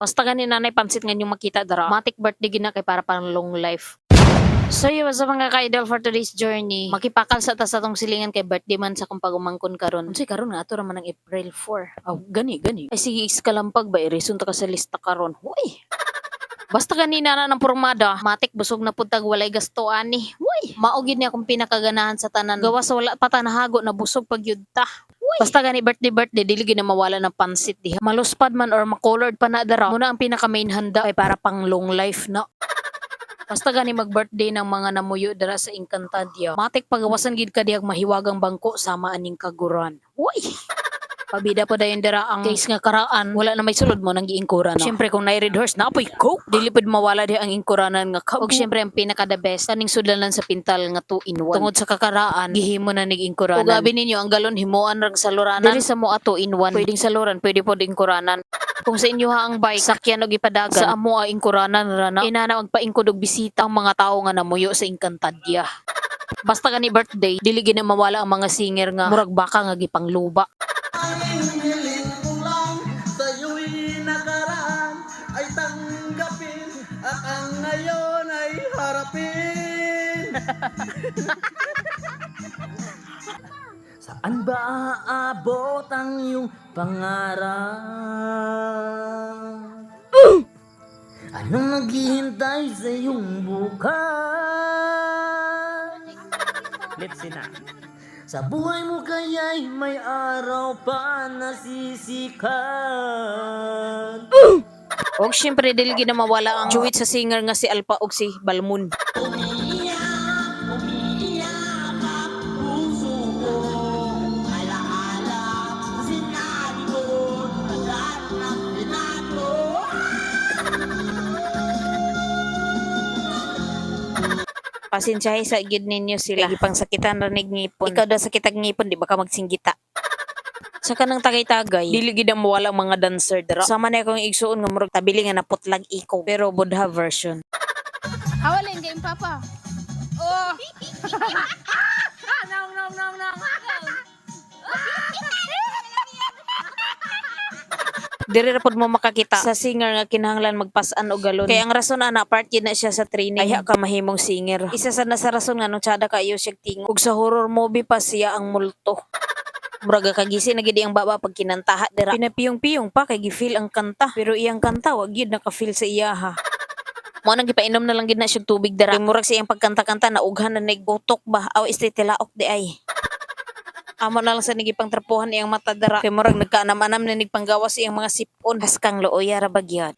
Basta gani nanay pansit nga yung makita dara. Matic birthday gina kay para pang long life. So yun, sa mga ka-idol for today's journey, makipakal sa tas atong silingan kay birthday man sa kung pagumangkon karon. Unsay karon nga ato ra man ang April 4. Oh, gani. Ay sige iskalampag ba ireson ta ka sa lista karon. Hoy. Basta kanina na ng pormada, matik busog na puntag walay gasto ani. Uy, maugid niya akong pinakaganahan sa tanan. Gawas sa wala pa tanahago na busog pag yud ta. Basta gani birthday, dili gina mawala ng pansit diha. Maluspad man or makolored pa na dara. Muna ang pinaka main handa ay para pang long life na. Basta gani mag-birthday ng mga namuyo dara sa Encantadia. Matik pagawasan gid ka diyag mahiwagang bangko sama aning kaguran. Uy! Pabida pa dayon dara ang case nga karaan, wala na may sulod mo nang giingkura no. Syempre kung naay red horse napoy coke, dili pud mawala di ang ingkuranan nga kabu. Og syempre ang pinaka the best kaning sudlanan sa pintal nga 2 in 1. Tungod sa kakaraan, gihimo na nig ingkuranan. Ug abi ninyo ang galon himuan rag saluranan. Diri sa mo 2 in 1. Pwedeng saluran, pwede pod ingkuranan. Kung sa inyo ha ang bike, sakyan og ipadagan, sa amo ang ingkuranan ra na. Inana magpaingkod og bisita ang mga tawo nga namuyo sa Encantadia. Basta gani birthday, dili gina mawala ang mga singer nga murag baka nga gipangluba. Hiling ko lang sa'yo'y nakaraan ay tanggapin at ang ngayon ay harapin. Saan ba aabot ang iyong pangarap? Anong naghihintay sa iyong bukas? Let's see na. Sa buhay mo kaya'y may araw pa nasisikat. Og syempre dili gina mawala ang duet sa singer nga si Alpa og si Balmon. Pasensyahe sa gid ninyo sila. Gipang sakitan ra nig ngipon. Ikaw daw sakitag ngipon, di ba ka magsinggita? Sa kanang tagay-tagay, dili gid ang mawala ang mga dancer dara. Sama na akong igsuon nga murag tabili nga naputlag iko, pero Buddha version. Hawalin game papa. Oh. Nang. Diri ra pod mo makakita sa singer nga kinahanglan magpas-an og galon. Kaya ang rason ana part yun na siya sa training. Kaya ka mahimong singer. Isa sa nasa rason nga nung tsada kayo siya tingog. Ug sa horror movie pa siya ang multo. Muraga kagisi na gid ang baba pag kinantaha dira. Pinapiyong-piyong pa kay gifeel ang kanta. Pero iyang kanta wag gyud naka-feel sa iya ha. Mo nang gipainom na lang gid na siya tubig dira. Kay murag siyang pagkanta-kanta na ughan na nagbutok ba. Aw istitilaok di ay. Amo na lang sa nagipang trapuhan iyang mata dara. Kay murag nagkaanam-anam na nagpanggawas iyang mga sipon. Haskang looya ra bagyod.